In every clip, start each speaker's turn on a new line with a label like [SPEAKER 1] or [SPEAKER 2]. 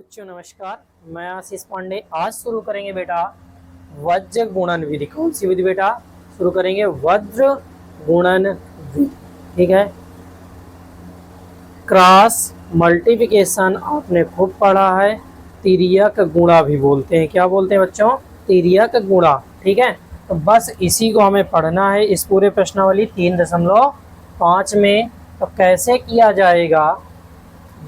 [SPEAKER 1] बच्चों नमस्कार, मैं आशीष पांडे। आज शुरू करेंगे बेटा वज्र गुणन विधि। कौन सी विधि बेटा? शुरू करेंगे वज्र गुणन विधि। ठीक है। क्रॉस मल्टीप्लिकेशन आपने खूब पढ़ा है। तिर्यक गुणा भी बोलते हैं। क्या बोलते हैं बच्चों? तिर्यक गुणा। ठीक है। तो बस इसी को हमें पढ़ना है इस पूरे प्रश्नावली 3.5 में। तो कैसे किया जाएगा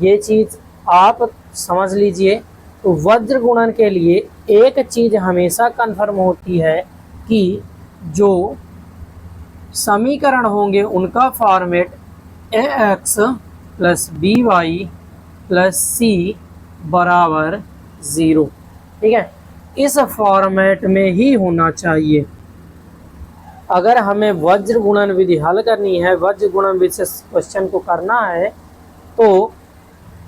[SPEAKER 1] ये चीज़ आप समझ लीजिए। तो वज्र गुणन के लिए एक चीज़ हमेशा कन्फर्म होती है कि जो समीकरण होंगे उनका format ax plus B Y plus C बराबर 0। ठीक है। इस फॉर्मेट में ही होना चाहिए। अगर हमें वज्र गुणन विधि हल करनी है, वज्र गुणन विधि से क्वेश्चन को करना है, तो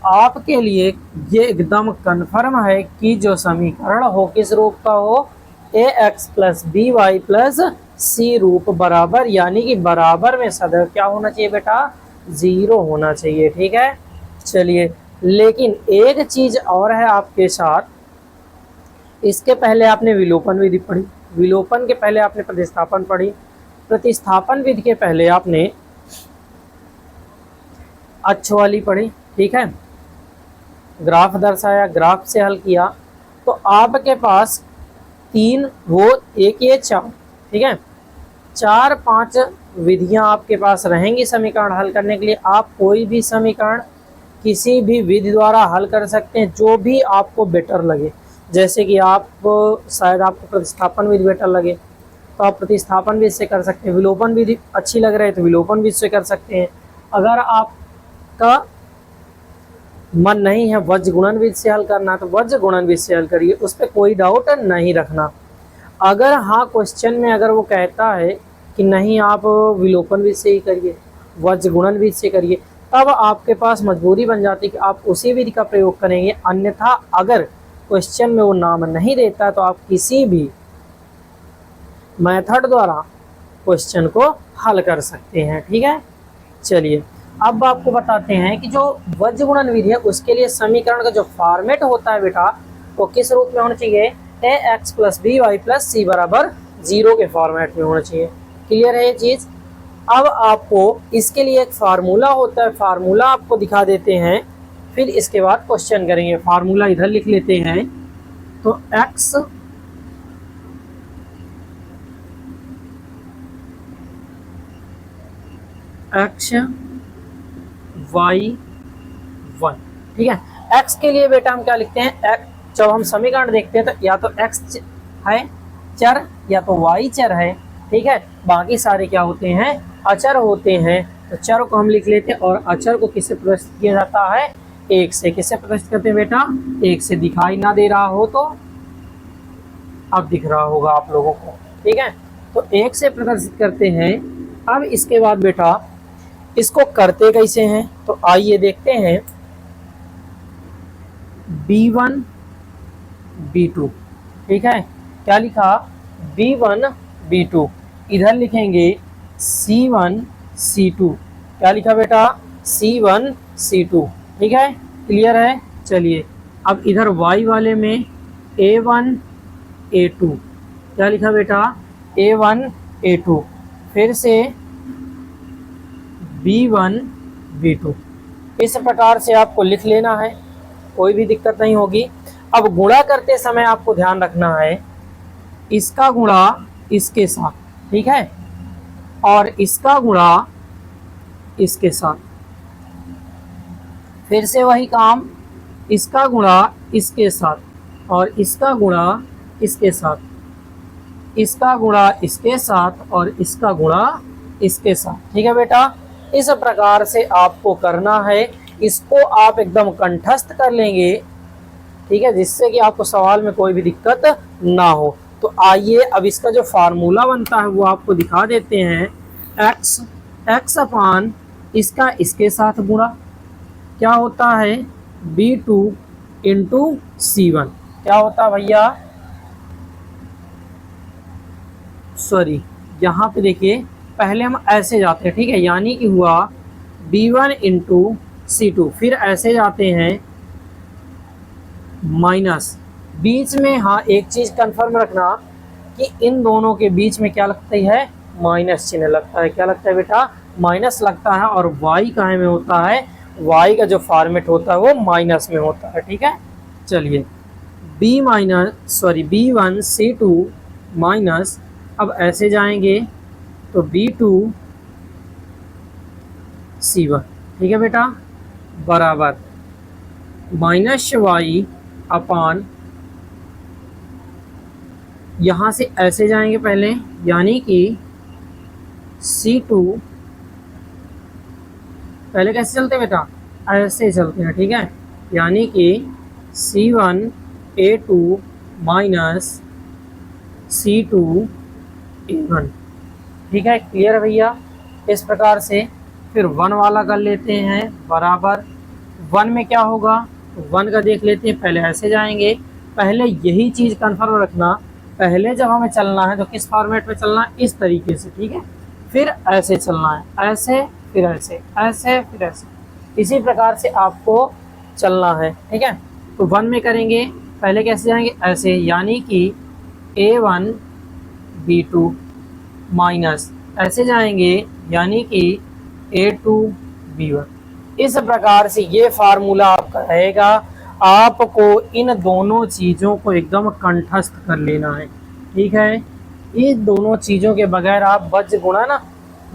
[SPEAKER 1] आपके लिए ये एकदम कन्फर्म है कि जो समीकरण हो किस रूप का हो, ax plus B Y plus C रूप बराबर, यानी कि बराबर में सदैव क्या होना चाहिए बेटा? 0 होना चाहिए। ठीक है। चलिए, लेकिन एक चीज और है आपके साथ। इसके पहले आपने विलोपन विधि पढ़ी, विलोपन के पहले आपने प्रतिस्थापन पढ़ी, प्रतिस्थापन विधि के पहले आपने अक्ष वाली पढ़ी। ठीक है। ग्राफ दर्शाया, ग्राफ से हल किया। तो आपके पास 3 वो 1 ये 4। ठीक है। 4-5 विधियां आपके पास रहेंगी समीकरण हल करने के लिए। आप कोई भी समीकरण किसी भी विधि द्वारा हल कर सकते हैं, जो भी आपको बेटर लगे। जैसे कि आप शायद आपको प्रतिस्थापन विधि बेटर लगे तो आप प्रतिस्थापन विधि से कर सकते हैं। विलोपन विधि अच्छी लग रही है तो विलोपन विधि से कर सकते हैं। अगर आपका मन नहीं है वज्र गुणन विधि से हल करना तो वज्र गुणन विधि से हल करिए, उस पर कोई डाउट नहीं रखना। अगर हाँ क्वेश्चन में अगर वो कहता है कि नहीं आप विलोपन विधि से ही करिए, वज्र गुणन विधि से करिए, तब आपके पास मजबूरी बन जाती है कि आप उसी विधि का प्रयोग करेंगे। अन्यथा अगर क्वेश्चन में वो नाम नहीं देता तो आप किसी भी मेथड द्वारा क्वेश्चन को हल कर सकते हैं। ठीक है। चलिए, अब आपको बताते हैं कि जो वज्र गुणन विधि है उसके लिए समीकरण का जो फॉर्मेट होता है बेटा, वो किस रूप में होना चाहिए? ax plus B Y plus C बराबर 0 के फॉर्मेट में होना चाहिए। क्लियर है ये चीज़? अब आपको इसके लिए एक फार्मूला होता है, फार्मूला आपको दिखा देते हैं, फिर इसके बाद क्वेश्चन करेंगे। फार्मूला इधर लिख लेते हैं। तो x y 1। ठीक है। x के लिए बेटा हम क्या लिखते हैं? जब हम समीकरण देखते हैं तो या तो x है चर या तो y चर है। ठीक है। बाकी सारे क्या होते हैं? अचर होते हैं। तो चर को हम लिख लेते हैं और अचर को किससे प्रदर्शित किया जाता है? 1 से। किससे प्रदर्शित करते हैं बेटा? 1 से। दिखाई ना दे रहा हो तो अब दिख रहा होगा आप लोगों को। ठीक है। तो 1 से प्रदर्शित करते हैं। अब इसके बाद बेटा इसको करते कैसे हैं? तो आइए देखते हैं। B1 B2। ठीक है। क्या लिखा? B1 B2। इधर लिखेंगे C1 C2। क्या लिखा बेटा? C1 C2। ठीक है। क्लियर है? चलिए, अब इधर Y वाले में A1 A2। क्या लिखा बेटा? A1 A2। फिर से B1 B2। इस प्रकार से आपको लिख लेना है, कोई भी दिक्कत नहीं होगी। अब गुणा करते समय आपको ध्यान रखना है इसका गुणा इसके साथ। ठीक है। और इसका गुणा इसके साथ। फिर से वही काम, इसका गुणा इसके साथ और इसका गुणा इसके साथ, इसका गुणा इसके साथ और इसका गुणा इसके साथ। ठीक है बेटा। इस प्रकार से आपको करना है। इसको आप एकदम कंठस्थ कर लेंगे। ठीक है, जिससे कि आपको सवाल में कोई भी दिक्कत ना हो। तो आइए अब इसका जो फार्मूला बनता है वो आपको दिखा देते हैं। x अपान इसका इसके साथ गुणा क्या होता है? B2 into C1। क्या होता है भैया? सॉरी, यहाँ पे देखिए पहले हम ऐसे जाते हैं। ठीक है। यानी कि हुआ B1 इंटू C2। फिर ऐसे जाते हैं माइनस बीच में, हाँ एक चीज़ कंफर्म रखना कि इन दोनों के बीच में क्या लगती है, माइनस चिन्ह लगता है। क्या लगता है बेटा, माइनस लगता है। और y कहाँ में होता है, y का जो फॉर्मेट होता है वो माइनस में होता है। ठीक है, चलिए B1 C2 माइनस, अब ऐसे जाएंगे तो B2 C1। ठीक है बेटा, बराबर माइनस y अपान, यहाँ से ऐसे जाएंगे पहले, यानी कि C2, पहले कैसे चलते हैं बेटा, ऐसे चलते हैं। ठीक है, यानी कि C1A2 माइनस C2A1। ठीक है, क्लियर है भैया। इस प्रकार से फिर 1 वाला कर लेते हैं, बराबर 1 में क्या होगा, 1 का देख लेते हैं। पहले ऐसे जाएंगे, पहले यही चीज़ कन्फर्म रखना, पहले जब हमें चलना है तो किस फॉर्मेट में चलना है, इस तरीके से। ठीक है, फिर ऐसे चलना है, ऐसे फिर ऐसे, ऐसे फिर ऐसे, इसी प्रकार से आपको चलना है। ठीक है, तो 1 में करेंगे, पहले कैसे जाएंगे, ऐसे, यानी कि A1 B2 माइनस, ऐसे जाएंगे यानी कि A2 B1। इस प्रकार से ये फार्मूला आपका रहेगा। आपको इन दोनों चीज़ों को एकदम कंठस्थ कर लेना है। ठीक है, इन दोनों चीज़ों के बगैर आप वज्र गुणा ना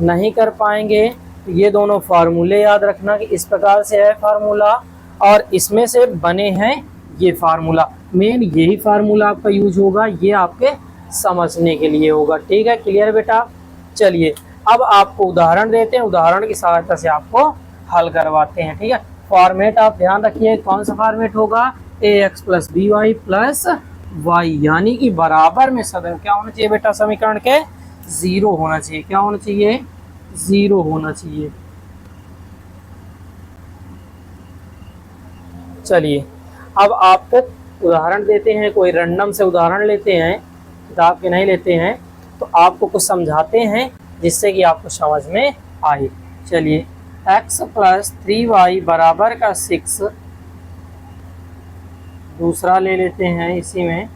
[SPEAKER 1] नहीं कर पाएंगे। ये दोनों फार्मूले याद रखना कि इस प्रकार से है फार्मूला, और इसमें से बने हैं ये फार्मूला। मेन यही फार्मूला आपका यूज होगा, ये आपके समझने के लिए होगा। ठीक है, क्लियर बेटा। चलिए अब आपको उदाहरण देते हैं, उदाहरण की सहायता से आपको हल करवाते हैं। ठीक है, फॉर्मेट आप ध्यान रखिए, कौन सा फॉर्मेट होगा, ax plus B Y plus y, यानी कि बराबर में सदैव क्या होना चाहिए बेटा, समीकरण के 0 होना चाहिए। क्या होना चाहिए, 0 होना चाहिए। चलिए अब आपको उदाहरण देते हैं, कोई रैंडम से उदाहरण लेते हैं, किताब के नहीं लेते हैं, तो आपको कुछ समझाते हैं जिससे कि आपको समझ में आए। चलिए, x प्लस 3y बराबर का 6, दूसरा ले लेते हैं, इसी में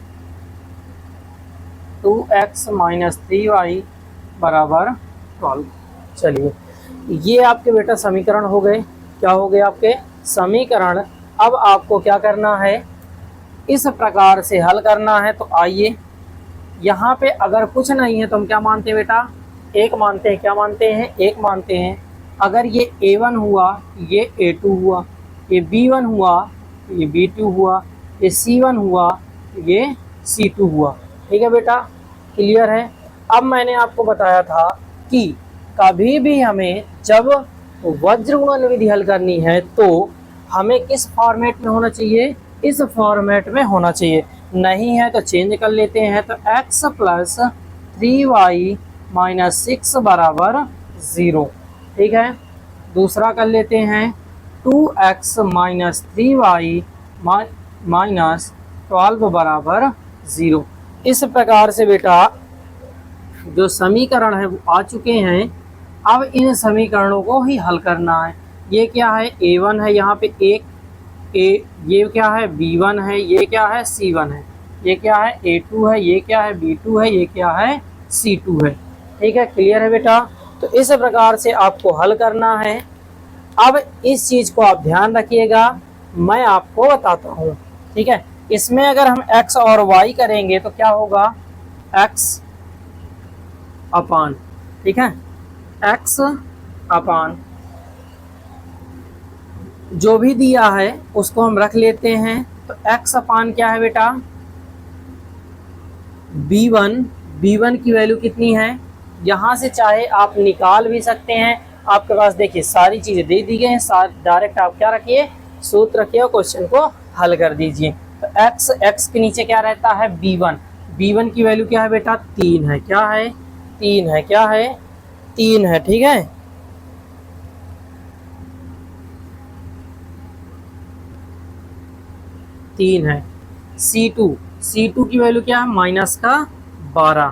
[SPEAKER 1] 2x माइनस 3y बराबर 12। चलिए, ये आपके बेटा समीकरण हो गए। क्या हो गए आपके समीकरण। अब आपको क्या करना है, इस प्रकार से हल करना है। तो आइए, यहाँ पे अगर कुछ नहीं है तो हम क्या मानते हैं बेटा, एक मानते हैं। क्या मानते हैं, एक मानते हैं। अगर ये A1 हुआ, ये A2 हुआ, ये B1 हुआ, ये B2 हुआ, ये C1 हुआ, ये C2 हुआ। ठीक है बेटा, क्लियर है। अब मैंने आपको बताया था कि कभी भी हमें जब वज्र गुणन विधि हल करनी है तो हमें किस फॉर्मेट में होना चाहिए, इस फॉर्मेट में होना चाहिए। नहीं है तो चेंज कर लेते हैं। तो x प्लस 3y माइनस 6 बराबर 0। ठीक है, दूसरा कर लेते हैं 2x माइनस 3y माइनस 12 बराबर 0। इस प्रकार से बेटा जो समीकरण है वो आ चुके हैं। अब इन समीकरणों को ही हल करना है। ये क्या है, A1 है, यहाँ पे एक ये क्या है, B1 है, ये क्या है, C1 है, ये क्या है, A2 है, ये क्या है, B2 है, ये क्या है, C2 है। ठीक है, क्लियर है बेटा। तो इस प्रकार से आपको हल करना है। अब इस चीज़ को आप ध्यान रखिएगा, मैं आपको बताता हूँ। ठीक है, इसमें अगर हम x और y करेंगे तो क्या होगा, x अपान, ठीक है, x अपान जो भी दिया है उसको हम रख लेते हैं। तो x अपान क्या है बेटा, b1 की वैल्यू कितनी है, यहाँ से चाहे आप निकाल भी सकते हैं। आपके पास देखिए सारी चीज़ें दे दी गई हैं, डायरेक्ट आप क्या रखिए, सूत्र रखिए और क्वेश्चन को हल कर दीजिए। तो x के नीचे क्या रहता है, b1 की वैल्यू क्या है बेटा, 3 है। क्या है, 3 है। क्या है, 3 है। ठीक है, तीन है। C2 की वैल्यू क्या है, -12।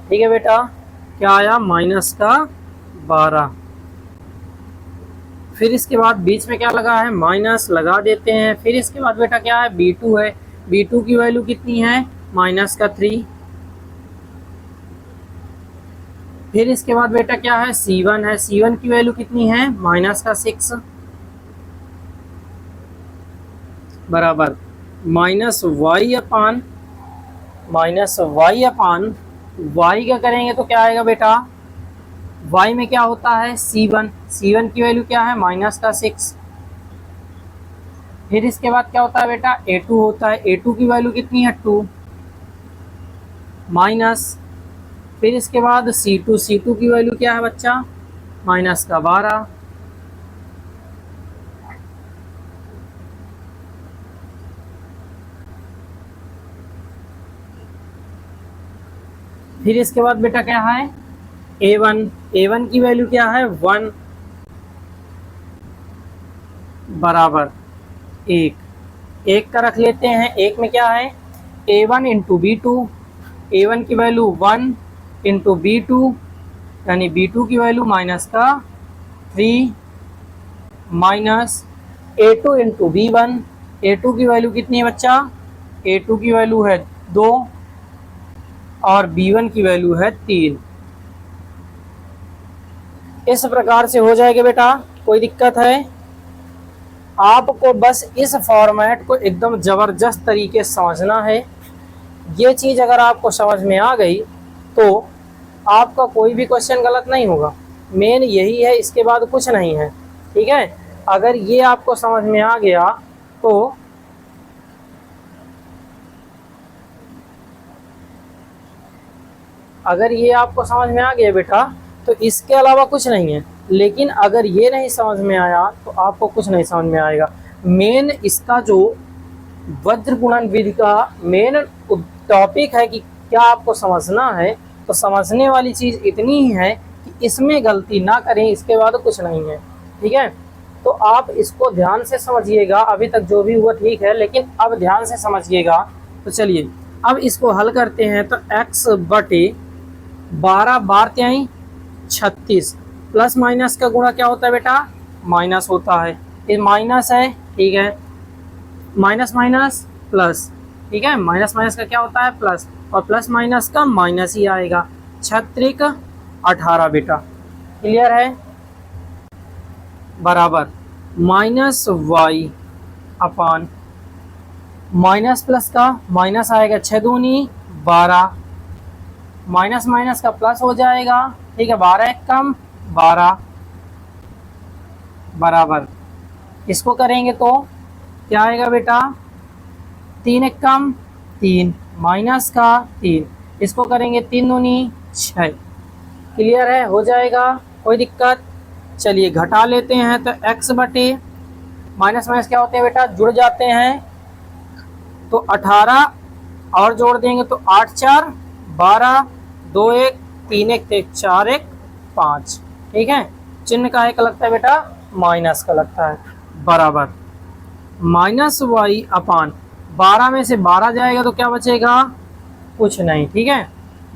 [SPEAKER 1] ठीक है बेटा, क्या आया, -12। फिर इसके बाद बीच में क्या लगा है, माइनस लगा देते हैं। फिर इसके बाद बेटा क्या है, B2 है। B2 की वैल्यू कितनी है, -3। फिर इसके बाद बेटा क्या है, C1 है। C1 की वैल्यू कितनी है, -6 बराबर -y y का करेंगे तो क्या आएगा बेटा, y में क्या होता है, C1 की वैल्यू क्या है, -6। फिर इसके बाद क्या होता है बेटा, A2 होता है। A2 की वैल्यू कितनी है, 2 माइनस। फिर इसके बाद C2 की वैल्यू क्या है बच्चा, -12। फिर इसके बाद बेटा क्या है, A1 की वैल्यू क्या है, 1 बराबर 1 का रख लेते हैं। 1 में क्या है, A1 इंटू B2। A1 की वैल्यू 1 इंटू B2 यानी B2 की value -3 minus A2 into B1। A2 की वैल्यू कितनी है बच्चा, A2 की वैल्यू है 2 और B1 की वैल्यू है 3। इस प्रकार से हो जाएगा बेटा, कोई दिक्कत है? आपको बस इस फॉर्मेट को एकदम ज़बरदस्त तरीके से समझना है। ये चीज़ अगर आपको समझ में आ गई तो आपका कोई भी क्वेश्चन गलत नहीं होगा। मेन यही है, इसके बाद कुछ नहीं है, ठीक है। अगर ये आपको समझ में आ गया तो बेटा तो इसके अलावा कुछ नहीं है। लेकिन अगर ये नहीं समझ में आया तो आपको कुछ नहीं समझ में आएगा। मेन इसका जो वज्र गुणन विधि का मेन टॉपिक है कि क्या आपको समझना है, तो समझने वाली चीज़ इतनी ही है कि इसमें गलती ना करें, इसके बाद कुछ नहीं है, ठीक है। तो आप इसको ध्यान से समझिएगा। अभी तक जो भी हुआ ठीक है, लेकिन अब ध्यान से समझिएगा। तो चलिए अब इसको हल करते हैं। तो x बटे 12 बार 36 प्लस माइनस का गुणा क्या होता है बेटा, माइनस होता है। ये माइनस है, ठीक है, माइनस माइनस प्लस, ठीक है। माइनस माइनस का क्या होता है, प्लस, और प्लस माइनस का माइनस ही आएगा। 36 18 बेटा, क्लियर है, बराबर -y अपान माइनस प्लस का माइनस आएगा, 6 दूनी 12, माइनस माइनस का प्लस हो जाएगा, ठीक है, 12 एक कम 12 बराबर, इसको करेंगे तो क्या आएगा बेटा, 3 एक कम 3 माइनस का 3, इसको करेंगे 3 दूनी 6। क्लियर है, हो जाएगा, कोई दिक्कत? चलिए घटा लेते हैं। तो x बटे माइनस माइनस क्या होते हैं बेटा, जुड़ जाते हैं। तो 18 और जोड़ देंगे तो 8 4 12, 2 1 3 1 4 1 5, ठीक है। चिन्ह का एक लगता है बेटा, माइनस का लगता है, बराबर -y अपान 12 में से 12 जाएगा तो क्या बचेगा, कुछ नहीं, ठीक है,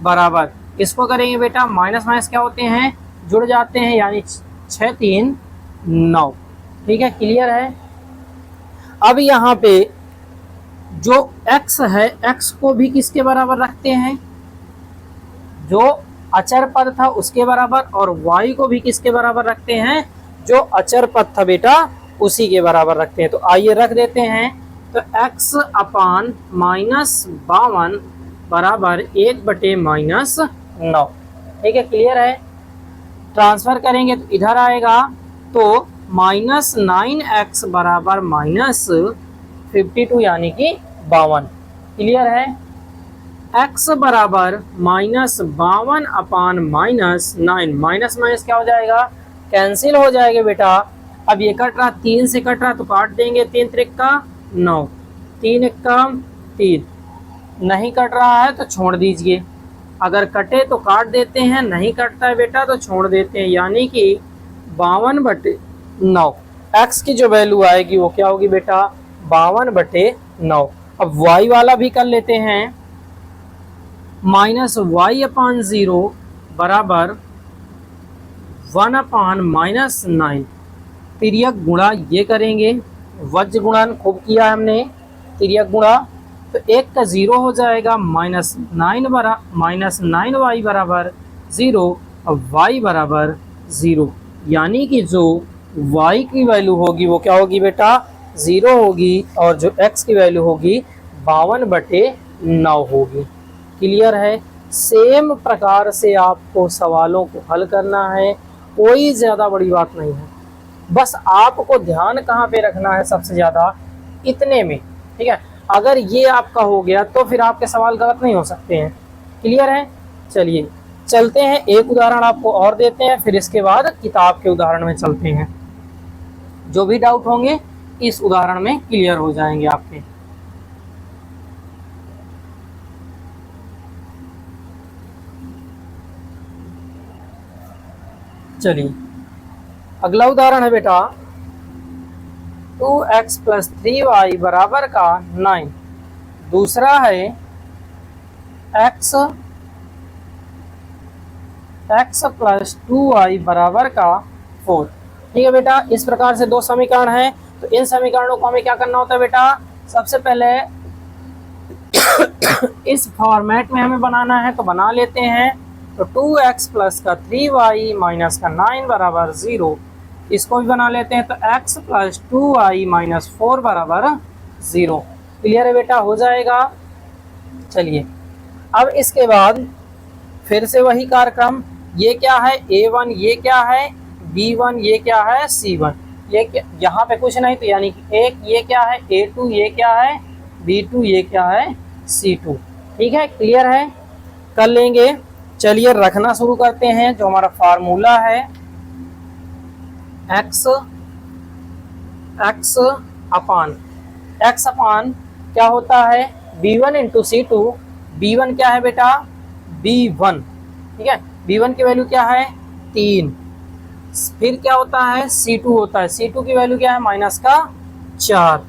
[SPEAKER 1] बराबर इसको करेंगे बेटा, माइनस माइनस क्या होते हैं, जुड़ जाते हैं, यानी 6 3 9, ठीक है, क्लियर है। अब यहाँ पे जो x है, x को भी किसके बराबर रखते हैं, जो अचर पद था उसके बराबर, और y को भी किसके बराबर रखते हैं, जो अचर पद था बेटा उसी के बराबर रखते हैं। तो आइए रख देते हैं। तो x अपान -52 बराबर 1 बटे -9, ठीक है, क्लियर है। ट्रांसफर करेंगे तो इधर आएगा, तो -9x बराबर -52 यानी कि 52, क्लियर है। x बराबर -52 अपान -9, माइनस माइनस क्या हो जाएगा, कैंसिल हो जाएगा बेटा। अब ये कट रहा, 3 से कट रहा तो काट देंगे, 3 त्रिक 9, 3 1 3, नहीं कट रहा है तो छोड़ दीजिए, अगर कटे तो काट देते हैं, नहीं कटता है बेटा तो छोड़ देते हैं, यानी कि 52 बटे 9। x की जो वैल्यू आएगी वो क्या होगी बेटा, 52 बटे 9। अब y वाला भी कर लेते हैं, -y अपान 0 बराबर 1 अपान -9, तिर्यक गुणा ये करेंगे, वज्र गुणन खूब किया है हमने, तिर्यक गुणा, तो एक का 0 हो जाएगा, -9y बराबर 0 और y बराबर 0, यानी कि जो y की वैल्यू होगी वो क्या होगी बेटा, 0 होगी, और जो x की वैल्यू होगी 52/9 होगी। क्लियर है। सेम प्रकार से आपको सवालों को हल करना है, कोई ज़्यादा बड़ी बात नहीं है, बस आपको ध्यान कहाँ पे रखना है सबसे ज़्यादा, इतने में। ठीक है, अगर ये आपका हो गया तो फिर आपके सवाल गलत नहीं हो सकते हैं। क्लियर है। चलिए चलते हैं, एक उदाहरण आपको और देते हैं, फिर इसके बाद किताब के उदाहरण में चलते हैं। जो भी डाउट होंगे इस उदाहरण में क्लियर हो जाएंगे आपके। चलिए अगला उदाहरण है बेटा 2x + 3y बराबर का 9। दूसरा है x + 2y बराबर का 4। ठीक है बेटा, इस प्रकार से दो समीकरण हैं, तो इन समीकरणों को हमें क्या करना होता है बेटा, सबसे पहले इस फॉर्मेट में हमें बनाना है, तो बना लेते हैं। तो 2x + का 3y - का 9 बराबर 0, इसको भी बना लेते हैं, तो x + 2y - 4 बराबर 0। क्लियर है बेटा, हो जाएगा। चलिए अब इसके बाद फिर से वही कार्यक्रम, ये क्या है a1, ये क्या है b1, ये क्या है c1, ये यहाँ पे कुछ नहीं, तो यानी कि एक ये क्या है a2, ये क्या है b2, ये क्या है c2। ठीक है, क्लियर है, कर लेंगे। चलिए रखना शुरू करते हैं। जो हमारा फार्मूला है x अपान क्या होता है b1 × c2। b1 क्या है बेटा, b1, ठीक है, b1 की वैल्यू क्या है 3। फिर क्या होता है c2 होता है, c2 की वैल्यू क्या है -4,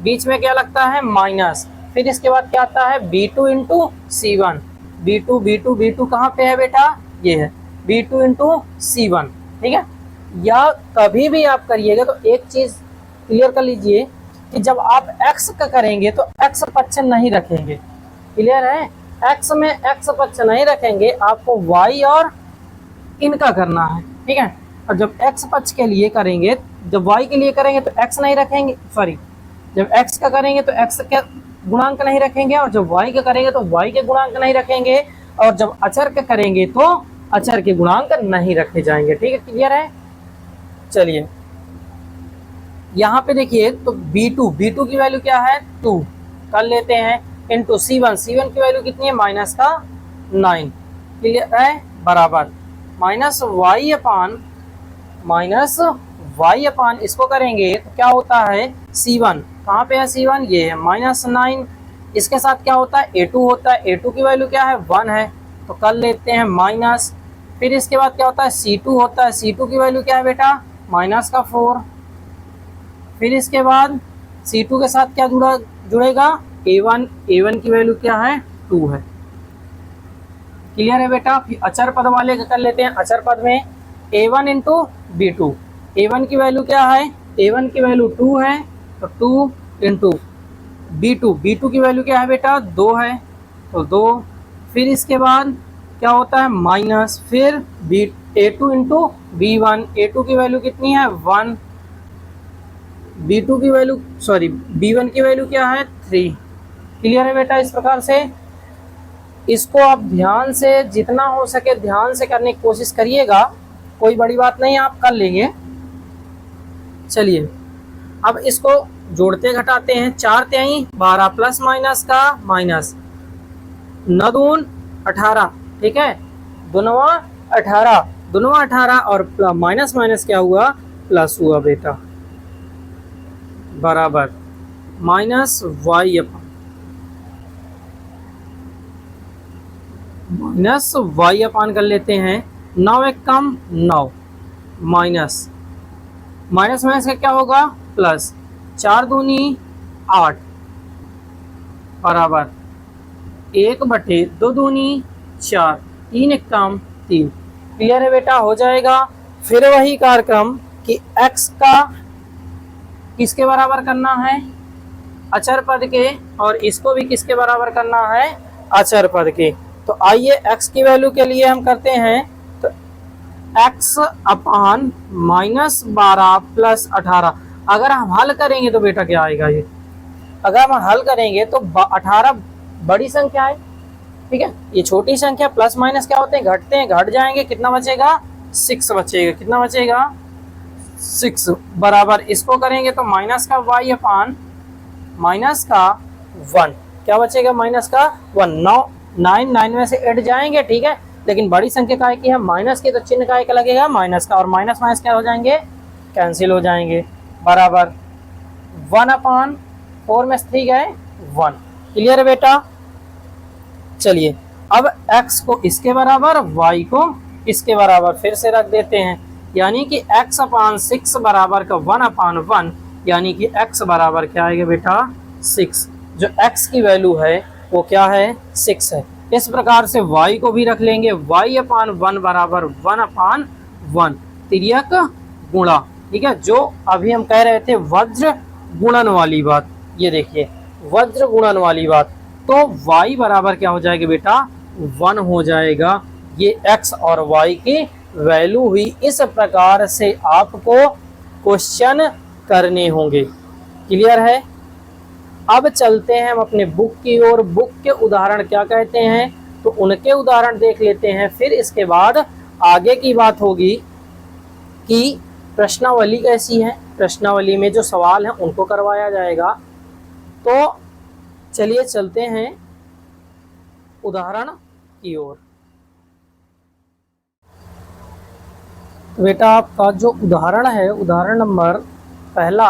[SPEAKER 1] बीच में क्या लगता है माइनस। फिर इसके बाद क्या आता है b2 × c1। b2 कहाँ पे है बेटा, ये है b2 × c1। ठीक है, या कभी भी आप करिएगा तो एक चीज क्लियर कर लीजिए कि जब आप x का करेंगे तो x पक्ष नहीं रखेंगे। क्लियर है, x में x पक्ष नहीं रखेंगे, आपको y और इनका करना है। ठीक है, और जब x पक्ष के लिए करेंगे, जब y के लिए करेंगे तो x नहीं रखेंगे, सॉरी, जब x का करेंगे तो x का गुणांक नहीं रखेंगे, और जब y का करेंगे तो y के गुणांक नहीं रखेंगे, और जब अचर का करेंगे तो अचर के गुणांक नहीं रखे जाएंगे। ठीक है, क्लियर है। चलिए यहाँ पे देखिए, तो b2 की वैल्यू क्या है 2 कर लेते हैं, इंटू c1 की वैल्यू कितनी है -9। क्लियर है, बराबर -y अपान इसको करेंगे तो क्या होता है c1, कहाँ पे है c1, ये है -9। इसके साथ क्या होता है a2 होता है, a2 की वैल्यू क्या है 1 है, तो कर लेते हैं माइनस। फिर इसके बाद क्या होता है c2 होता है, c2 की वैल्यू क्या है बेटा -4। फिर इसके बाद c2 के साथ क्या जुड़ेगा a1 की वैल्यू क्या है 2 है। क्लियर है बेटा। फिर अचर पद वाले का कर लेते हैं। अचर पद में a1 × b2, a1 की वैल्यू क्या है, a1 की वैल्यू 2 है, तो 2 × b2 की वैल्यू क्या है बेटा 2 है, तो 2। फिर इसके बाद क्या होता है माइनस, फिर a2 × b1, a2 की वैल्यू कितनी है 1, b1 की वैल्यू क्या है 3। क्लियर है बेटा। इस प्रकार से इसको आप ध्यान से, जितना हो सके ध्यान से करने की कोशिश करिएगा, कोई बड़ी बात नहीं, आप कर लेंगे। चलिए अब इसको जोड़ते घटाते हैं। 4 तिहाई 12 प्लस माइनस का माइनस, 9 दून 18, ठीक है, दोनों 18 और माइनस क्या हुआ प्लस हुआ बेटा, बराबर -y अपान कर लेते हैं। 9 एक कम 9, माइनस का क्या होगा प्लस, 4 दूनी 8 बराबर 1/2 दूनी 4, 3 एक कम 3। क्लियर है बेटा, हो जाएगा। फिर वही कार्यक्रम कि x का किसके बराबर करना है, अचर पद के, और इसको भी किसके बराबर करना है, अचर पद के। तो आइए x की वैल्यू के लिए हम करते हैं, तो x अपान -12 प्लस 18। अगर हम हल करेंगे तो बेटा क्या आएगा, ये अगर हम हल करेंगे तो 18 बड़ी संख्या है, ठीक है, ये छोटी संख्या, प्लस माइनस क्या होते हैं, घटते हैं, घट जाएंगे, कितना बचेगा, 6 बचेगा, कितना बचेगा, 6 बराबर इसको करेंगे तो माइनस का y अपान माइनस का 1, क्या बचेगा, माइनस का 1। 9 में से 8 जाएंगे, ठीक है, लेकिन बड़ी संख्या का है कि हम माइनस के, तो चिन्ह का एक लगेगा माइनस का, और माइनस माइनस क्या हो जाएंगे, कैंसिल हो जाएंगे, बराबर 1 अपान 4 में 3 गए 1। क्लियर है बेटा। चलिए अब x को इसके बराबर, y को इसके बराबर फिर से रख देते हैं, यानी कि x अपान 6 बराबर का 1 अपान 1, यानी कि x बराबर क्या आएगा बेटा, 6। जो x की वैल्यू है वो क्या है, 6 है। इस प्रकार से y को भी रख लेंगे, y अपान 1 बराबर 1 अपान 1, तिर्यक गुणा, ठीक है, जो अभी हम कह रहे थे वज्र गुणन वाली बात, ये देखिए वज्र गुणन वाली बात। तो y बराबर क्या हो जाएगा बेटा, 1 हो जाएगा। ये x और y की वैल्यू हुई। इस प्रकार से आपको क्वेश्चन करने होंगे। क्लियर है। अब चलते हैं हम अपने बुक की ओर। बुक के उदाहरण क्या कहते हैं, तो उनके उदाहरण देख लेते हैं, फिर इसके बाद आगे की बात होगी कि प्रश्नावली कैसी है, प्रश्नावली में जो सवाल हैं उनको करवाया जाएगा। तो चलिए चलते हैं उदाहरण की ओर। बेटा आपका जो उदाहरण है, उदाहरण नंबर पहला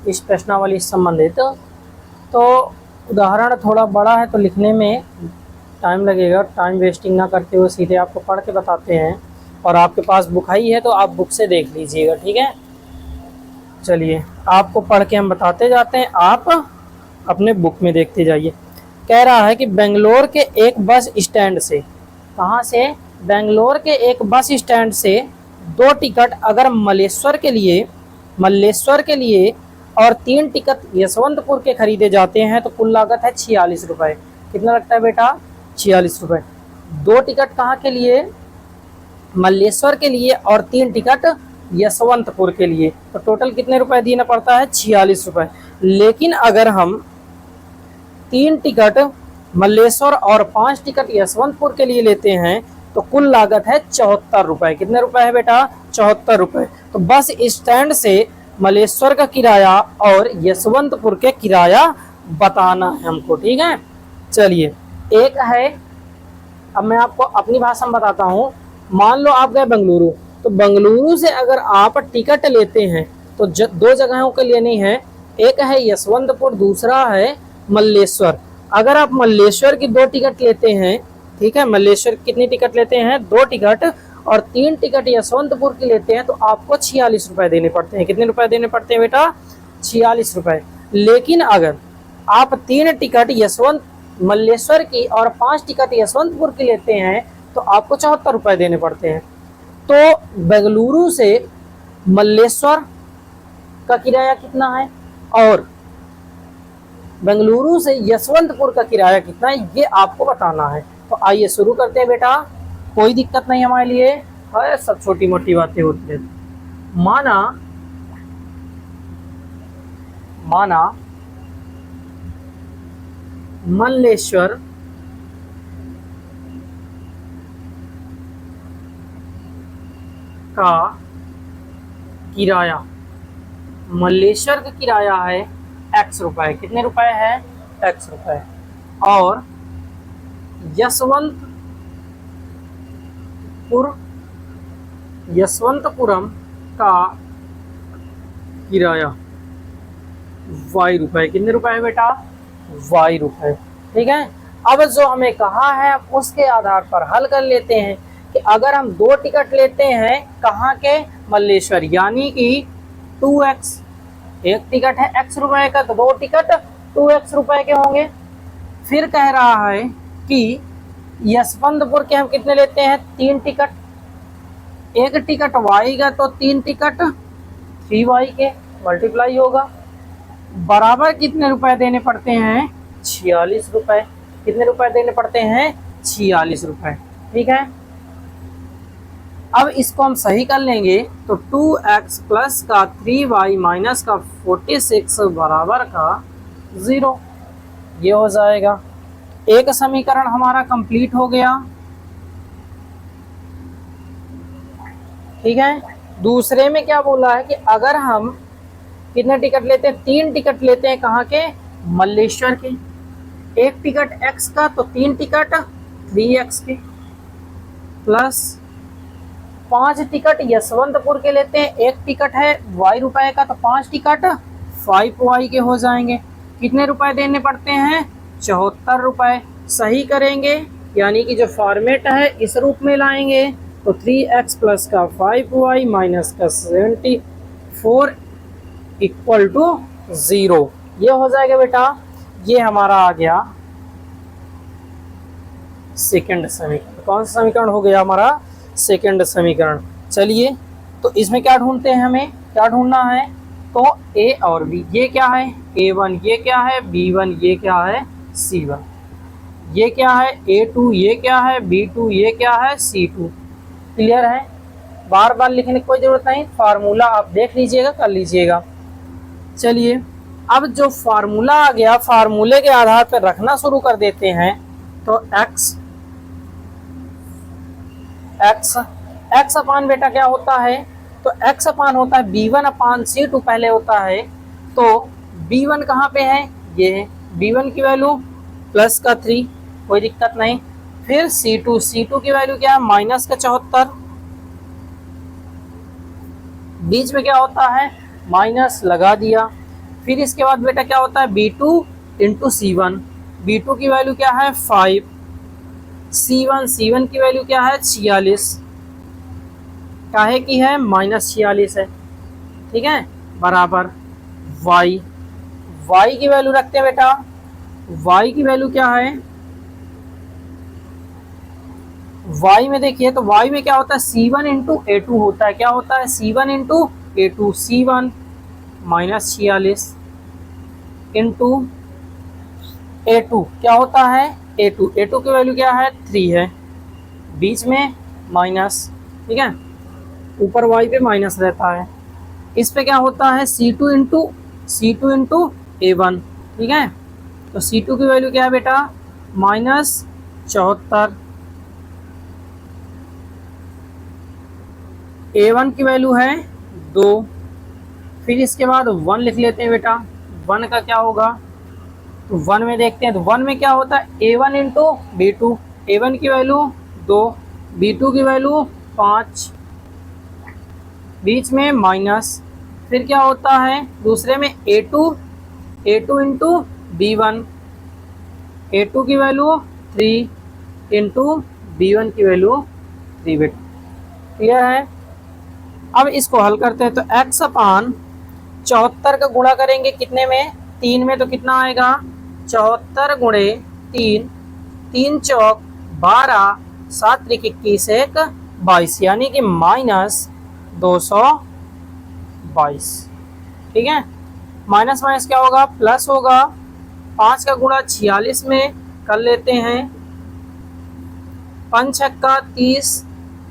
[SPEAKER 1] इस प्रश्नावली से संबंधित, तो उदाहरण थोड़ा बड़ा है तो लिखने में टाइम लगेगा। टाइम वेस्टिंग ना करते हुए सीधे आपको पढ़ के बताते हैं, और आपके पास बुक आई है तो आप बुक से देख लीजिएगा, ठीक है। चलिए आपको पढ़ के हम बताते जाते हैं, आप अपने बुक में देखते जाइए। कह रहा है कि बेंगलोर के एक बस स्टैंड से, कहाँ से, बेंगलोर के एक बस स्टैंड से 2 टिकट अगर मल्लेश्वर के लिए और 3 टिकट यशवंतपुर के खरीदे जाते हैं तो कुल लागत है 46 रुपये। कितना लगता है बेटा, 46 रुपये। 2 टिकट कहाँ के लिए, मल्लेश्वर के लिए, और 3 टिकट यशवंतपुर के लिए, तो टोटल कितने रुपए देना पड़ता है, 46 रुपये। लेकिन अगर हम 3 टिकट मल्लेश्वर और 5 टिकट यशवंतपुर के लिए लेते हैं तो कुल लागत है 74 रुपये। कितने रुपए है बेटा, 74 रुपये। तो बस स्टैंड से मल्लेश्वर का किराया और यशवंतपुर के किराया बताना है हमको, ठीक है। चलिए एक है, अब मैं आपको अपनी भाषा में बताता हूँ। मान लो आप गए बेंगलुरु, तो बेंगलुरु से अगर आप टिकट लेते हैं तो 2 जगहों के लिए नहीं है, एक है यशवंतपुर, दूसरा है मल्लेश्वर। अगर आप मल्लेश्वर की 2 टिकट लेते हैं, ठीक है, मल्लेश्वर कितनी टिकट लेते हैं, 2 टिकट, और 3 टिकट यशवंतपुर की लेते हैं तो आपको 46 रुपये देने पड़ते हैं। कितने रुपए देने पड़ते हैं बेटा, 46 रुपये। लेकिन अगर आप 3 टिकट मल्लेश्वर की और 5 टिकट यशवंतपुर की लेते हैं तो आपको 74 रुपये देने पड़ते हैं। तो बेंगलुरु से मल्लेश्वर का किराया कितना है और बेंगलुरु से यशवंतपुर का किराया कितना है, ये आपको बताना है। तो आइए शुरू करते हैं बेटा, कोई दिक्कत नहीं हमारे लिए है, सब छोटी मोटी बातें होती है। माना मल्लेश्वर का किराया, मल्लेश्वर का किराया है x रुपए। कितने रुपए है, x रुपए। और यशवंतपुरम का किराया y रुपए। कितने रुपए है बेटा, y रुपए, ठीक है। अब जो हमें कहा है उसके आधार पर हल कर लेते हैं कि अगर हम 2 टिकट लेते हैं कहाँ के, मल्लेश्वर, यानी कि 2x, एक टिकट है x रुपए का तो 2 टिकट 2x रुपए के होंगे। फिर कह रहा है कि यशवंतपुर के हम कितने लेते हैं, 3 टिकट, एक टिकट y का तो 3 टिकट 3y के मल्टीप्लाई होगा, बराबर कितने रुपए देने पड़ते हैं? 46 रुपए। कितने रुपए देने पड़ते हैं? 46 रुपए। ठीक है, अब इसको हम सही कर लेंगे तो 2x प्लस का 3y माइनस का 46 बराबर का 0, ये हो जाएगा। एक समीकरण हमारा कंप्लीट हो गया। ठीक है, दूसरे में क्या बोला है कि अगर हम कितने टिकट लेते हैं? 3 टिकट लेते हैं। कहाँ के? मल्लेश्वर के। एक टिकट x का तो 3 टिकट 3x के, प्लस 5 टिकट यशवंतपुर के लेते हैं। एक टिकट है y रुपए का तो 5 टिकट 5y के हो जाएंगे। कितने रुपए देने पड़ते हैं? 74 रुपए। सही करेंगे यानी कि जो फॉर्मेट है इस रूप में लाएंगे तो 3x प्लस का 5y माइनस का 74 इक्वल टू 0, ये हो जाएगा बेटा। ये हमारा आ गया सेकंड समीकरण। कौन सा समीकरण हो गया हमारा? सेकंड समीकरण। चलिए, तो इसमें क्या ढूंढते हैं? हमें क्या ढूंढना है? तो a और b, ये क्या है? a1 ये क्या है? b1 ये क्या है? c1 ये क्या है? a2 ये क्या है? b2 ये क्या है? c2। क्लियर है? बार बार लिखने की कोई जरूरत नहीं, फार्मूला आप देख लीजिएगा, कर लीजिएगा। चलिए, अब जो फार्मूला आ गया, फार्मूले के आधार पर रखना शुरू कर देते हैं। तो x अपान बेटा क्या होता है? तो x अपान होता है b1 अपान c2 पहले होता है। तो b1 कहाँ पे है? ये है। b1 की वैल्यू प्लस का 3, कोई दिक्कत नहीं। फिर c2 की वैल्यू क्या है? माइनस का 74। बीच में क्या होता है? माइनस लगा दिया। फिर इसके बाद बेटा क्या होता है? b2 into c1। b2 की वैल्यू क्या है? 5। c1 की वैल्यू क्या है? 46। काहे की है? -46 है। ठीक है, बराबर y की वैल्यू रखते हैं बेटा। y की वैल्यू क्या है? y में देखिए तो y में क्या होता है? c1 इंटू a2 होता है। क्या होता है? c1 into a2। c1 -46 into a2 क्या होता है? a2 की वैल्यू क्या है? 3 है। बीच में माइनस, ठीक है, ऊपर y पे माइनस रहता है। इस पे क्या होता है? c2 into a1। ठीक है, तो c2 की वैल्यू क्या है बेटा? -74। a1 की वैल्यू है 2। फिर इसके बाद 1 लिख लेते हैं बेटा। 1 का क्या होगा? तो 1 में देखते हैं तो 1 में क्या होता है? a1 into b2। a1 की वैल्यू 2, b2 की वैल्यू 5, बीच में माइनस। फिर क्या होता है? दूसरे में a2 इंटू b1। a2 की वैल्यू 3 इंटू b1 की वैल्यू 3 बेटा। क्लियर है? अब इसको हल करते हैं तो x अपान 74 का गुणा करेंगे कितने में? 3 में, तो कितना आएगा? 74 गुणे 3, 3 चौक 12, 7 त्रिक 21, 1 22, यानी कि -222। ठीक है, माइनस माइनस क्या होगा? प्लस होगा। 5 का गुणा 46 में कर लेते हैं। 5 छक्का 30,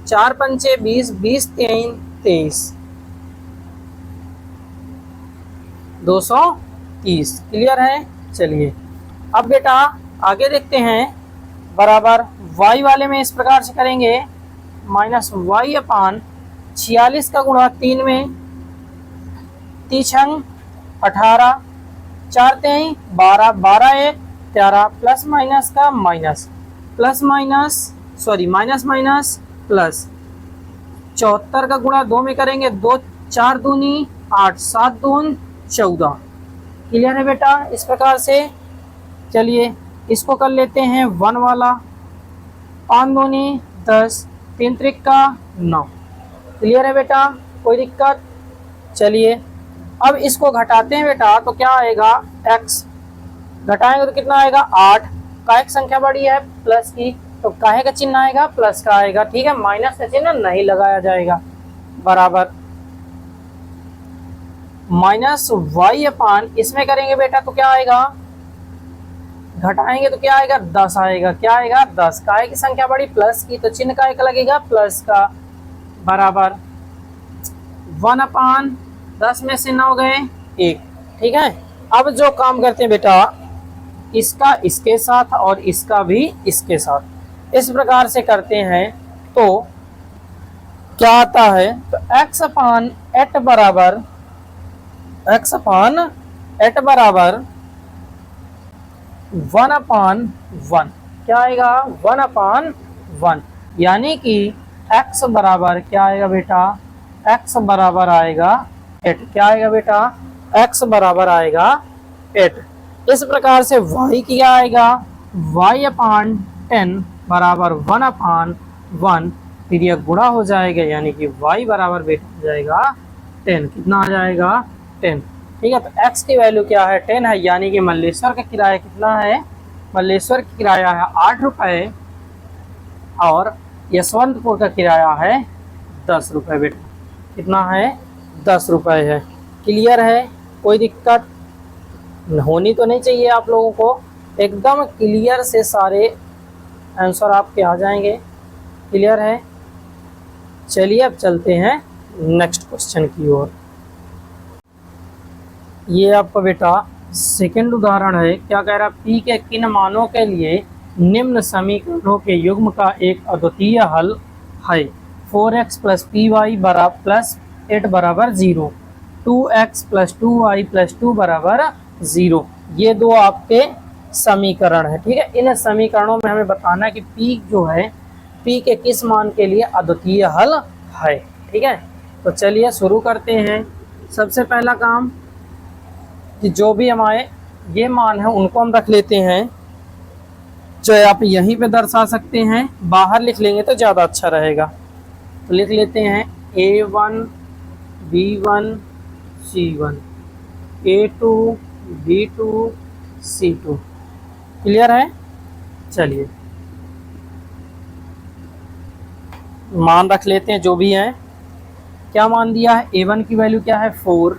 [SPEAKER 1] 4 पंचे 20, 20 3 23, 230। क्लियर है? चलिए, अब बेटा आगे देखते हैं। बराबर y वाले में इस प्रकार से करेंगे, -y अपान 46 का गुणा 3 में, 3 18, 4 3 12, 12 1 13, प्लस माइनस का minus, plus minus sorry minus minus plus. 74 का गुणा 2 में करेंगे, 2 4 दूनी 8, 7 दून 14। क्लियर है बेटा? इस प्रकार से चलिए इसको कर लेते हैं 1 वाला। 5 दूनी 10, 3 त्रिका 9। क्लियर है बेटा? कोई दिक्कत? चलिए अब इसको घटाते हैं बेटा, तो क्या आएगा? x घटाएंगे तो कितना आएगा? 8। का एक संख्या बड़ी है प्लस की, तो काहे का चिन्ह आएगा? प्लस का आएगा। ठीक है, माइनस का चिन्ह नहीं लगाया जाएगा। बराबर माइनस वाई अपान इसमें करेंगे बेटा तो क्या आएगा, घटाएंगे तो क्या आएगा 10 आएगा। क्या आएगा 10। काय की संख्या बड़ी प्लस की तो चिन्ह काय का लगेगा प्लस का, बराबर 1 अपान 10 में से 9 गए 1। ठीक है, अब जो काम करते हैं बेटा इसका इसके साथ और इसका भी इसके साथ इस प्रकार से करते हैं तो क्या आता है, तो x अपान एट बराबर x अपान एट बराबर 1 अपान 1। क्या आएगा 1 अपान 1, यानी कि x बराबर क्या आएगा बेटा, x बराबर आएगा 8। क्या आएगा बेटा, x बराबर आएगा 8। इस प्रकार से y क्या आएगा, y अपान 10 बराबर 1 अपान 1, फिर यह गुणा हो जाएगा यानी कि y बराबर बेटा हो जाएगा 10। कितना आ जाएगा 10। ठीक है, तो x की वैल्यू क्या है 10 है, यानी कि मल्लेश्वर का किराया कितना है, मल्लेश्वर की किराया है 8 रुपये और यशवंतपुर का किराया है 10 रुपये बेटा। कितना है 10 रुपये है। क्लियर है, कोई दिक्कत होनी तो नहीं चाहिए आप लोगों को, एकदम क्लियर से सारे आंसर आपके आ जाएंगे। क्लियर है, चलिए अब चलते हैं नेक्स्ट क्वेश्चन की ओर। ये आपका बेटा सेकंड उदाहरण है। क्या कह रहा है, पी के किन मानों के लिए निम्न समीकरणों के युग्म का एक अद्वितीय हल है। 4x प्लस पी वाई बराबर प्लस 8 बराबर 0, 2x प्लस 2y प्लस 2 बराबर 0। ये दो आपके समीकरण है। ठीक है, इन समीकरणों में हमें बताना है कि p जो है p के किस मान के लिए अद्वितीय हल है। ठीक है, तो चलिए शुरू करते हैं। सबसे पहला काम कि जो भी हमारे ये मान है उनको हम रख लेते हैं, जो आप यहीं पे दर्शा सकते हैं, बाहर लिख लेंगे तो ज़्यादा अच्छा रहेगा। तो लिख लेते हैं a1 b1 c1 a2 b2 c2। Clear है, चलिए मान रख लेते हैं जो भी है। क्या मान दिया है, a1 की वैल्यू क्या है 4,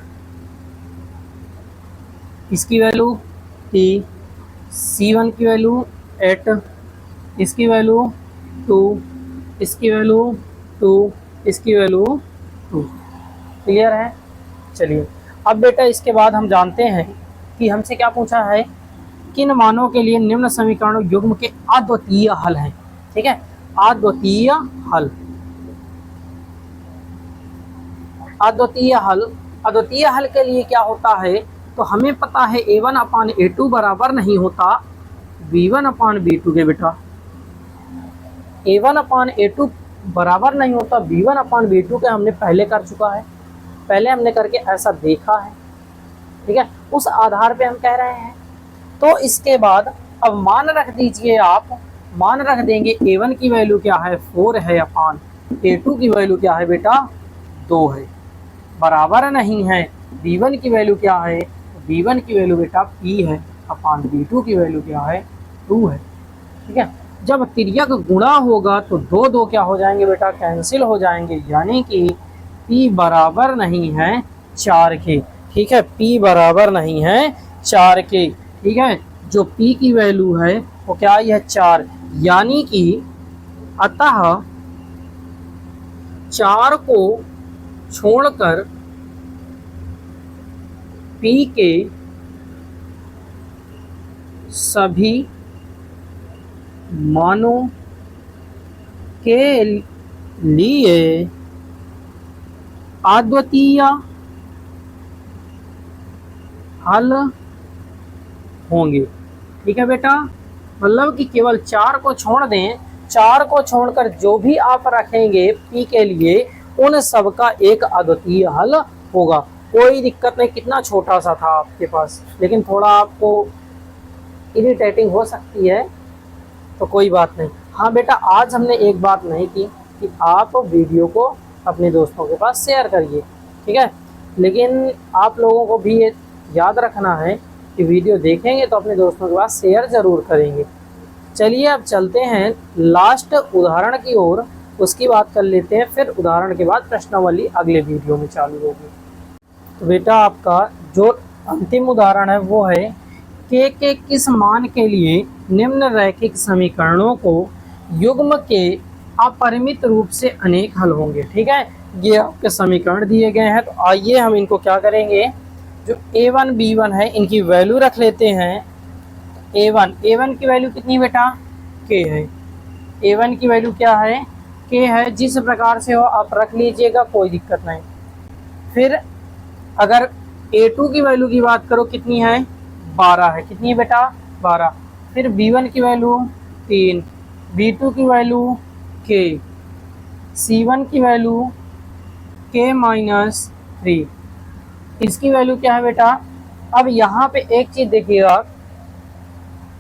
[SPEAKER 1] इसकी वैल्यू 3, c1 की वैल्यू 8, इसकी वैल्यू 2, इसकी वैल्यू 2, इसकी वैल्यू 2। क्लियर है, चलिए अब बेटा इसके बाद हम जानते हैं कि हमसे क्या पूछा है, किन मानों के लिए निम्न समीकरण युग्म के अद्वितीय हल हैं। ठीक है, अद्वितीय हल, अद्वितीय हल, अद्वितीय हल के लिए क्या होता है, तो हमें पता है a1 अपान a2 बराबर नहीं होता b1 अपान b2 के बेटा। a1 अपान a2 बराबर नहीं होता b1 अपान b2 के, हमने पहले कर चुका है, पहले हमने करके ऐसा देखा है। ठीक है, उस आधार पे हम कह रहे हैं। तो इसके बाद अब मान रख दीजिए आप, मान रख देंगे a1 की वैल्यू क्या है 4 है अपान a2 की वैल्यू क्या है बेटा 2 है, बराबर नहीं है b1 की वैल्यू क्या है, b1 की वैल्यू बेटा p है अपान b2 की वैल्यू क्या है 2 है। ठीक है, जब तिर्यक गुणा होगा तो दो दो क्या हो जाएंगे बेटा, कैंसिल हो जाएंगे, यानी कि p बराबर नहीं है 4 के। ठीक है, p बराबर नहीं है 4 के। ठीक है, जो p की वैल्यू है वो क्या आई है 4, यानी कि अतः 4 को छोड़कर p के सभी मानों के लिए अद्वितीय हल होंगे। ठीक है बेटा, मतलब कि केवल 4 को छोड़ दें, 4 को छोड़कर जो भी आप रखेंगे p के लिए उन सब का एक अद्वितीय हल होगा। कोई दिक्कत नहीं, कितना छोटा सा था आपके पास, लेकिन थोड़ा आपको इरिटेटिंग हो सकती है तो कोई बात नहीं। हाँ बेटा, आज हमने एक बात नहीं की कि आप वीडियो को अपने दोस्तों के पास शेयर करिए। ठीक है, लेकिन आप लोगों को भी ये याद रखना है कि वीडियो देखेंगे तो अपने दोस्तों के पास शेयर ज़रूर करेंगे। चलिए अब चलते हैं लास्ट उदाहरण की ओर, उसकी बात कर लेते हैं, फिर उदाहरण के बाद प्रश्नावली अगले वीडियो में चालू होगी। तो बेटा आपका जो अंतिम उदाहरण है वो है के किस मान के लिए निम्न रैखिक समीकरणों को युग्म के अपरिमित रूप से अनेक हल होंगे। ठीक है, ये आपके समीकरण दिए गए हैं। तो आइए हम इनको क्या करेंगे, जो a1 b1 है इनकी वैल्यू रख लेते हैं। a1 की वैल्यू कितनी बेटा, k है। a1 की वैल्यू क्या है, k है। जिस प्रकार से हो आप रख लीजिएगा, कोई दिक्कत नहीं। फिर अगर a2 की वैल्यू की बात करो कितनी है, 12 है। कितनी है बेटा, 12। फिर b1 की वैल्यू 3, b2 की वैल्यू k, c1 की वैल्यू k-3, इसकी वैल्यू क्या है बेटा। अब यहाँ पे एक चीज़ देखिएगा,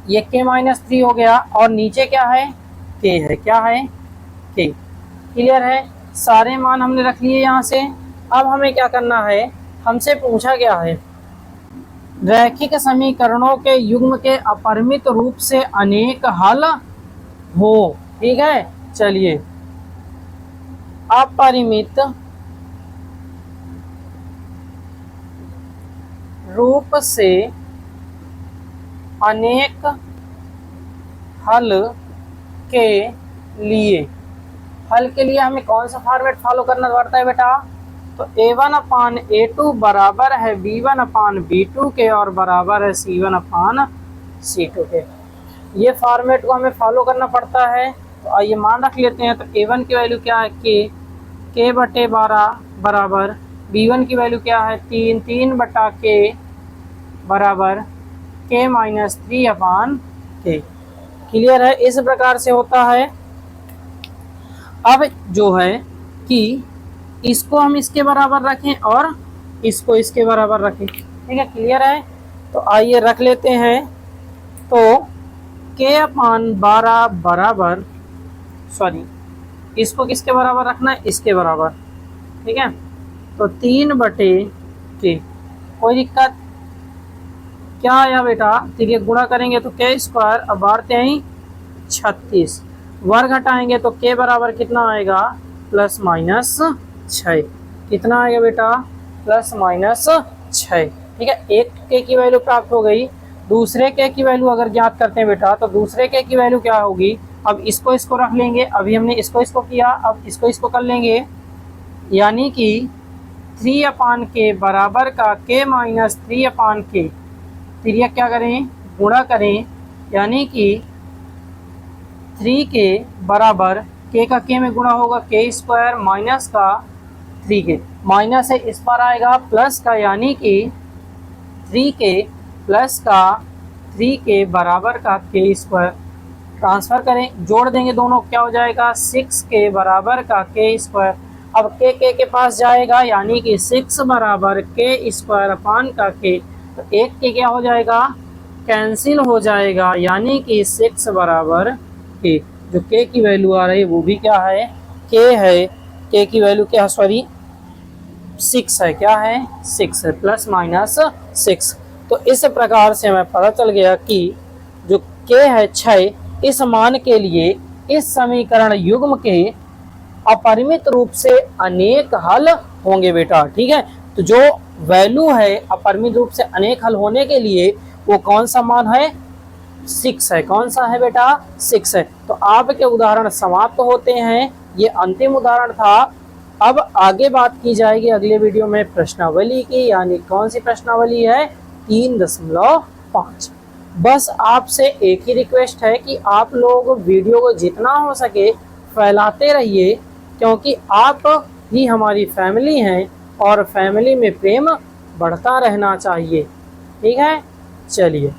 [SPEAKER 1] ये k-3 हो गया और नीचे क्या है, k है। क्या है, k। क्लियर है, सारे मान हमने रख लिए यहाँ से। अब हमें क्या करना है, हमसे पूछा गया है रैखिक समीकरणों के युग्म के अपरिमित रूप से अनेक हल हो। ठीक है, चलिए, अपरिमित रूप से अनेक हल के लिए, हल के लिए हमें कौन सा फॉर्मेट फॉलो करना पड़ता है बेटा, तो a1/a2 बराबर है b1/b2 के और बराबर है c1/c2 के। ये फॉर्मेट को हमें फॉलो करना पड़ता है। तो आइए मान रख लेते हैं। तो a1 की वैल्यू क्या है, k/12 बराबर, b1 की वैल्यू क्या है 3/k बराबर k-3/k। क्लियर है, इस प्रकार से होता है। अब जो है कि इसको हम इसके बराबर रखें और इसको इसके बराबर रखें। ठीक है, क्लियर है। तो आइए रख लेते हैं। तो k/12 बराबर, सॉरी, इसको किसके बराबर रखना है, इसके बराबर। ठीक है, तो 3/k, कोई दिक्कत क्या आया बेटा, ठीक है, गुणा करेंगे तो k², अब बारते हैं 36, वर्ग हटाएंगे तो k बराबर कितना आएगा, +-6। कितना आएगा बेटा, +-6। ठीक है, एक k की वैल्यू प्राप्त हो गई। दूसरे k की वैल्यू अगर ज्ञात करते हैं बेटा, तो दूसरे k की वैल्यू क्या होगी, अब इसको रख लेंगे। अभी हमने इसको किया, अब इसको कर लेंगे, यानी कि 3/k बराबर का k-3/k, फिर क्या करें, गुणा करें, यानी कि 3k बराबर k का k में गुणा होगा k² माइनस का 3k, माइनस है इस पर आएगा प्लस का, यानी कि 3k प्लस का 3k बराबर का k²। ट्रांसफर करें, जोड़ देंगे दोनों, क्या हो जाएगा 6k बराबर का k²। अब k के पास जाएगा, यानी कि 6 बराबर k² का k। तो एक के क्या हो जाएगा, कैंसिल हो जाएगा, यानी कि 6 बराबर k। जो k की वैल्यू आ रही है वो भी क्या है, k है। k की वैल्यू क्या है, सॉरी 6 है। क्या है, 6 है, +-6। तो इस प्रकार से हमें पता चल गया कि जो k है 6, इस मान के लिए इस समीकरण युग्म के अपरिमित रूप से अनेक हल होंगे बेटा। ठीक है, तो जो वैल्यू है अपरिमित रूप से अनेक हल होने के लिए वो कौन सा मान है, 6 है। कौन सा है बेटा, 6 है। तो आपके उदाहरण समाप्त होते हैं। ये अंतिम उदाहरण था। अब आगे बात की जाएगी अगले वीडियो में प्रश्नावली की, यानी कौन सी प्रश्नावली है, 3.5। बस आपसे एक ही रिक्वेस्ट है कि आप लोग वीडियो को जितना हो सके फैलाते रहिए, क्योंकि आप ही हमारी फैमिली हैं और फैमिली में प्रेम बढ़ता रहना चाहिए। ठीक है, चलिए।